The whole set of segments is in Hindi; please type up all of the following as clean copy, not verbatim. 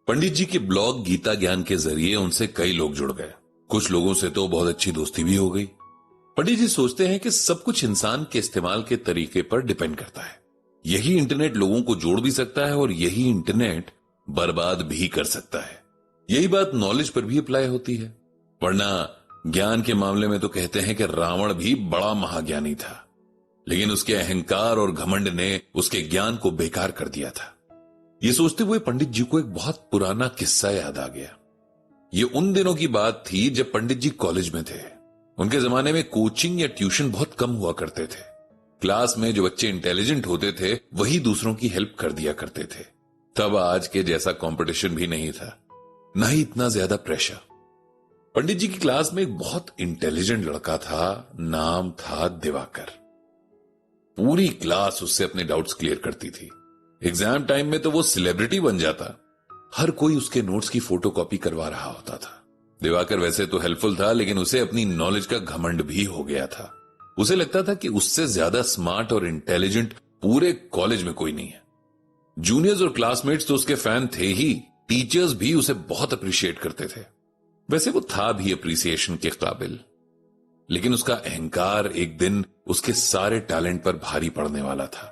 पंडित जी के ब्लॉग गीता ज्ञान के जरिए उनसे कई लोग जुड़ गए। कुछ लोगों से तो बहुत अच्छी दोस्ती भी हो गई। पंडित जी सोचते हैं कि सब कुछ इंसान के इस्तेमाल के तरीके पर डिपेंड करता है। यही इंटरनेट लोगों को जोड़ भी सकता है और यही इंटरनेट बर्बाद भी कर सकता है। यही बात नॉलेज पर भी अप्लाई होती है। वरना ज्ञान के मामले में तो कहते हैं कि रावण भी बड़ा महाज्ञानी था, लेकिन उसके अहंकार और घमंड ने उसके ज्ञान को बेकार कर दिया था। ये सोचते हुए पंडित जी को एक बहुत पुराना किस्सा याद आ गया। ये उन दिनों की बात थी जब पंडित जी कॉलेज में थे। उनके जमाने में कोचिंग या ट्यूशन बहुत कम हुआ करते थे। क्लास में जो बच्चे इंटेलिजेंट होते थे वही दूसरों की हेल्प कर दिया करते थे। तब आज के जैसा कंपटीशन भी नहीं था, ना ही इतना ज्यादा प्रेशर। पंडित जी की क्लास में एक बहुत इंटेलिजेंट लड़का था, नाम था दिवाकर। पूरी क्लास उससे अपने डाउट्स क्लियर करती थी। एग्जाम टाइम में तो वो सेलिब्रिटी बन जाता। हर कोई उसके नोट्स की फोटोकॉपी करवा रहा होता था। दिवाकर वैसे तो हेल्पफुल था, लेकिन उसे अपनी नॉलेज का घमंड भी हो गया था। उसे लगता था कि उससे ज्यादा स्मार्ट और इंटेलिजेंट पूरे कॉलेज में कोई नहीं है। जूनियर्स और क्लासमेट्स तो उसके फैन थे ही, टीचर्स भी उसे बहुत अप्रिशिएट करते थे। वैसे वो था भी अप्रिसिएशन के काबिल, लेकिन उसका अहंकार एक दिन उसके सारे टैलेंट पर भारी पड़ने वाला था।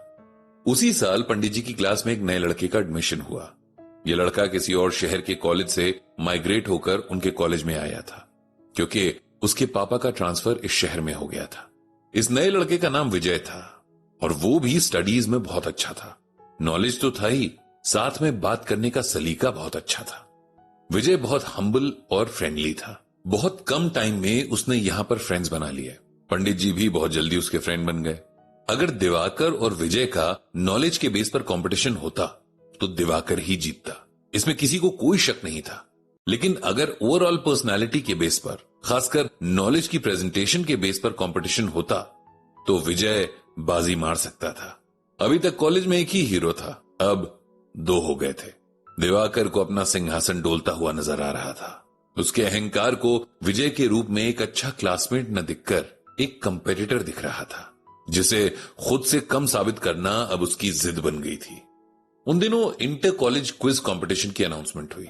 उसी साल पंडित जी की क्लास में एक नए लड़के का एडमिशन हुआ। यह लड़का किसी और शहर के कॉलेज से माइग्रेट होकर उनके कॉलेज में आया था, क्योंकि उसके पापा का ट्रांसफर इस शहर में हो गया था। इस नए लड़के का नाम विजय था और वो भी स्टडीज में बहुत अच्छा था। नॉलेज तो था ही, साथ में बात करने का सलीका बहुत अच्छा था। विजय बहुत हम्बल और फ्रेंडली था। बहुत कम टाइम में उसने यहां पर फ्रेंड्स बना लिए। पंडित जी भी बहुत जल्दी उसके फ्रेंड बन गए। अगर दिवाकर और विजय का नॉलेज के बेस पर कंपटीशन होता तो दिवाकर ही जीतता, इसमें किसी को कोई शक नहीं था। लेकिन अगर ओवरऑल पर्सनालिटी के बेस पर, खासकर नॉलेज की प्रेजेंटेशन के बेस पर कंपटीशन होता तो विजय बाजी मार सकता था। अभी तक कॉलेज में एक ही हीरो था, अब दो हो गए थे। दिवाकर को अपना सिंहासन डोलता हुआ नजर आ रहा था। उसके अहंकार को विजय के रूप में एक अच्छा क्लासमेट न दिखकर एक कंपेटिटर दिख रहा था, जिसे खुद से कम साबित करना अब उसकी जिद बन गई थी। उन दिनों इंटर कॉलेज क्विज कंपटीशन की अनाउंसमेंट हुई।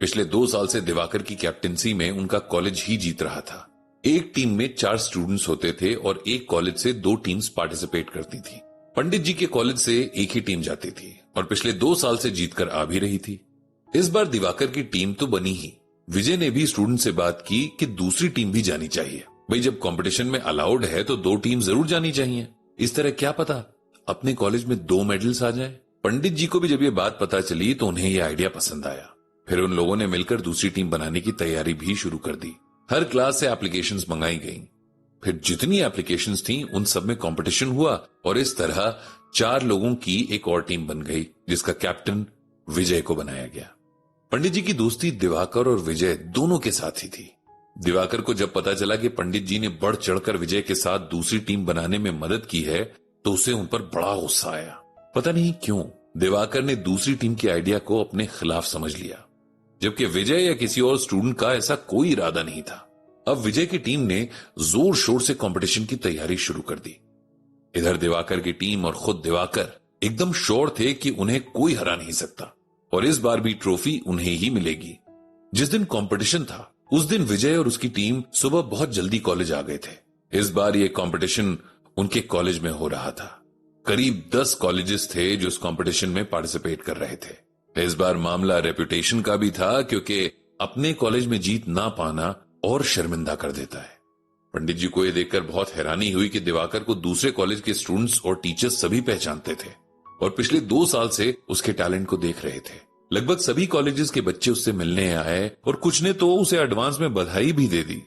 पिछले 2 साल से दिवाकर की कैप्टेंसी में उनका कॉलेज ही जीत रहा था। एक टीम में 4 स्टूडेंट्स होते थे और एक कॉलेज से 2 टीम्स पार्टिसिपेट करती थी। पंडित जी के कॉलेज से एक ही टीम जाती थी और पिछले 2 साल से जीतकर आ भी रही थी। इस बार दिवाकर की टीम तो बनी ही। विजय ने भी स्टूडेंट से बात की कि दूसरी टीम भी जानी चाहिए। भाई, जब कंपटीशन में अलाउड है तो 2 टीम जरूर जानी चाहिए। इस तरह क्या पता अपने कॉलेज में 2 मेडल्स आ जाएं। पंडित जी को भी जब ये बात पता चली तो उन्हें यह आइडिया पसंद आया। फिर उन लोगों ने मिलकर दूसरी टीम बनाने की तैयारी भी शुरू कर दी। हर क्लास से एप्लीकेशंस मंगाई गईं। फिर जितनी एप्लीकेशंस थीं उन सब में कंपटीशन हुआ और इस तरह 4 लोगों की एक और टीम बन गई, जिसका कैप्टन विजय को बनाया गया। पंडित जी की दोस्ती दिवाकर और विजय दोनों के साथ ही थी। दिवाकर को जब पता चला कि पंडित जी ने बढ़ चढ़कर विजय के साथ दूसरी टीम बनाने में मदद की है तो उसे उन पर बड़ा गुस्सा आया। पता नहीं क्यों दिवाकर ने दूसरी टीम के आइडिया को अपने खिलाफ समझ लिया, जबकि विजय या किसी और स्टूडेंट का ऐसा कोई इरादा नहीं था। अब विजय की टीम ने जोर शोर से कंपटीशन की तैयारी शुरू कर दी। इधर दिवाकर की टीम और खुद दिवाकर एकदम श्योर थे कि उन्हें कोई हरा नहीं सकता और इस बार भी ट्रॉफी उन्हें ही मिलेगी। जिस दिन कंपटीशन था उस दिन विजय और उसकी टीम सुबह बहुत जल्दी कॉलेज आ गए थे। इस बार यह कंपटीशन उनके कॉलेज में हो रहा था। करीब 10 कॉलेजेस थे जो इस कंपटीशन में पार्टिसिपेट कर रहे थे। इस बार मामला रेपुटेशन का भी था, क्योंकि अपने कॉलेज में जीत ना पाना और शर्मिंदा कर देता है। पंडित जी को यह देखकर बहुत हैरानी हुई कि दिवाकर को दूसरे कॉलेज के स्टूडेंट्स और टीचर्स सभी पहचानते थे और पिछले 2 साल से उसके टैलेंट को देख रहे थे। लगभग सभी कॉलेजेस के बच्चे उससे मिलने आए और कुछ ने तो उसे एडवांस में बधाई भी दे दी।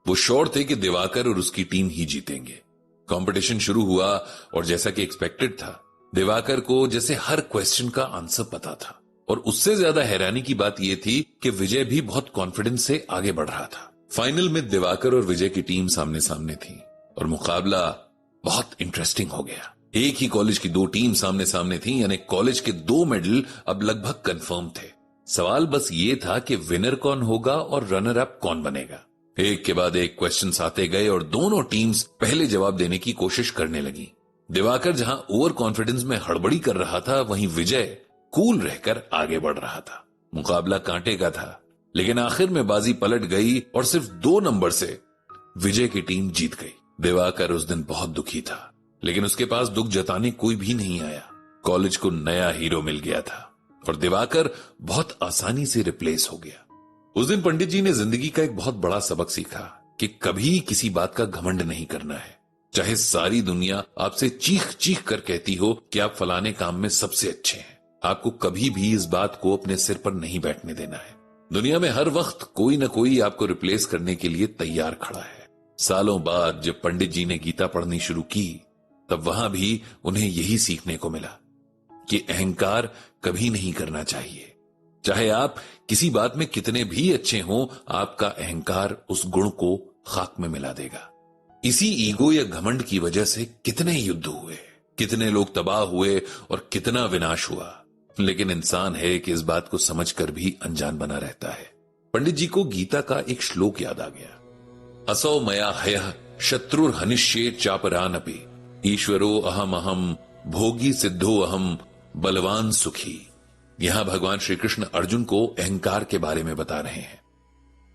वो श्योर थे कि दिवाकर और उसकी टीम ही जीतेंगे। कंपटीशन शुरू हुआ और जैसा कि एक्सपेक्टेड था, दिवाकर को जैसे हर क्वेश्चन का आंसर पता था और उससे ज्यादा हैरानी की बात यह थी कि विजय भी बहुत कॉन्फिडेंस से आगे बढ़ रहा था। फाइनल में दिवाकर और विजय की टीम सामने सामने थी और मुकाबला बहुत इंटरेस्टिंग हो गया। एक ही कॉलेज की 2 टीम सामने सामने थी, यानी कॉलेज के 2 मेडल अब लगभग कंफर्म थे। सवाल बस ये था कि विनर कौन होगा और रनर अप कौन बनेगा। एक के बाद एक क्वेश्चंस आते गए और दोनों टीम्स पहले जवाब देने की कोशिश करने लगी। दिवाकर जहां ओवर कॉन्फिडेंस में हड़बड़ी कर रहा था, वहीं विजय कूल रहकर आगे बढ़ रहा था। मुकाबला कांटे का था, लेकिन आखिर में बाजी पलट गई और सिर्फ 2 नंबर से विजय की टीम जीत गई। दिवाकर उस दिन बहुत दुखी था, लेकिन उसके पास दुख जताने कोई भी नहीं आया। कॉलेज को नया हीरो मिल गया था और दिवाकर बहुत आसानी से रिप्लेस हो गया। उस दिन पंडित जी ने जिंदगी का एक बहुत बड़ा सबक सीखा कि कभी किसी बात का घमंड नहीं करना है, चाहे सारी दुनिया आपसे चीख चीख कर कहती हो कि आप फलाने काम में सबसे अच्छे हैं। आपको कभी भी इस बात को अपने सिर पर नहीं बैठने देना है। दुनिया में हर वक्त कोई ना कोई आपको रिप्लेस करने के लिए तैयार खड़ा है। सालों बाद जब पंडित जी ने गीता पढ़नी शुरू की, तब वहां भी उन्हें यही सीखने को मिला कि अहंकार कभी नहीं करना चाहिए। चाहे आप किसी बात में कितने भी अच्छे हों, आपका अहंकार उस गुण को खाक में मिला देगा। इसी ईगो या घमंड की वजह से कितने युद्ध हुए, कितने लोग तबाह हुए और कितना विनाश हुआ। लेकिन इंसान है कि इस बात को समझकर भी अनजान बना रहता है। पंडित जी को गीता का एक श्लोक याद आ गया, असौ मया हयः शत्रुर हनिष्ये चापरानपि ईश्वरो अहम अहम भोगी सिद्धो अहम बलवान सुखी। यहां भगवान श्री कृष्ण अर्जुन को अहंकार के बारे में बता रहे हैं।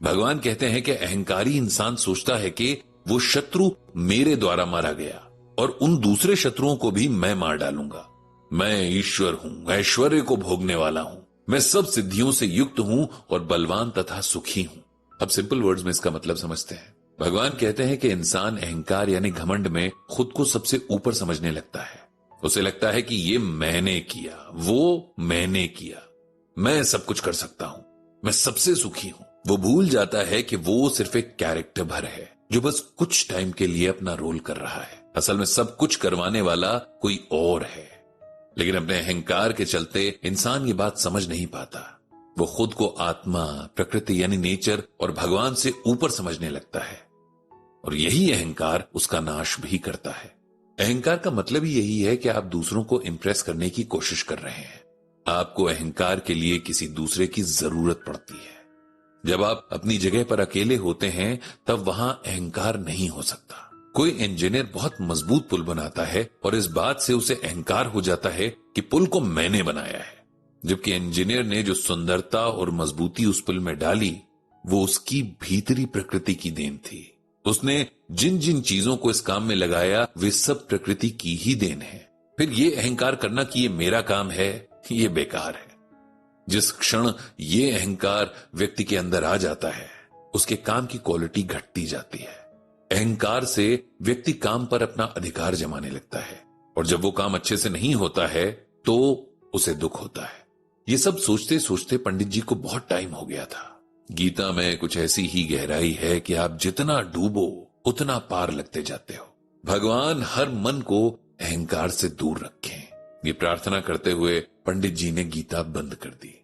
भगवान कहते हैं कि अहंकारी इंसान सोचता है कि वो शत्रु मेरे द्वारा मारा गया और उन दूसरे शत्रुओं को भी मैं मार डालूंगा। मैं ईश्वर हूं, ऐश्वर्य को भोगने वाला हूं, मैं सब सिद्धियों से युक्त हूं और बलवान तथा सुखी हूं। अब सिंपल वर्ड्स में इसका मतलब समझते हैं। भगवान कहते हैं कि इंसान अहंकार यानी घमंड में खुद को सबसे ऊपर समझने लगता है। उसे लगता है कि ये मैंने किया, वो मैंने किया, मैं सब कुछ कर सकता हूं, मैं सबसे सुखी हूं। वो भूल जाता है कि वो सिर्फ एक कैरेक्टर भर है जो बस कुछ टाइम के लिए अपना रोल कर रहा है। असल में सब कुछ करवाने वाला कोई और है। लेकिन अपने अहंकार के चलते इंसान ये बात समझ नहीं पाता। वो खुद को आत्मा, प्रकृति यानी नेचर और भगवान से ऊपर समझने लगता है और यही अहंकार उसका नाश भी करता है। अहंकार का मतलब ही यही है कि आप दूसरों को इंप्रेस करने की कोशिश कर रहे हैं। आपको अहंकार के लिए किसी दूसरे की जरूरत पड़ती है। जब आप अपनी जगह पर अकेले होते हैं तब वहां अहंकार नहीं हो सकता। कोई इंजीनियर बहुत मजबूत पुल बनाता है और इस बात से उसे अहंकार हो जाता है कि पुल को मैंने बनाया है, जबकि इंजीनियर ने जो सुंदरता और मजबूती उस पुल में डाली वो उसकी भीतरी प्रकृति की देन थी। उसने जिन जिन चीजों को इस काम में लगाया वे सब प्रकृति की ही देन है। फिर ये अहंकार करना कि ये मेरा काम है, ये बेकार है। जिस क्षण ये अहंकार व्यक्ति के अंदर आ जाता है उसके काम की क्वालिटी घटती जाती है। अहंकार से व्यक्ति काम पर अपना अधिकार जमाने लगता है और जब वो काम अच्छे से नहीं होता है तो उसे दुख होता है। ये सब सोचते सोचते पंडित जी को बहुत टाइम हो गया था। गीता में कुछ ऐसी ही गहराई है कि आप जितना डूबो उतना पार लगते जाते हो। भगवान हर मन को अहंकार से दूर रखें। ये प्रार्थना करते हुए पंडित जी ने गीता बंद कर दी।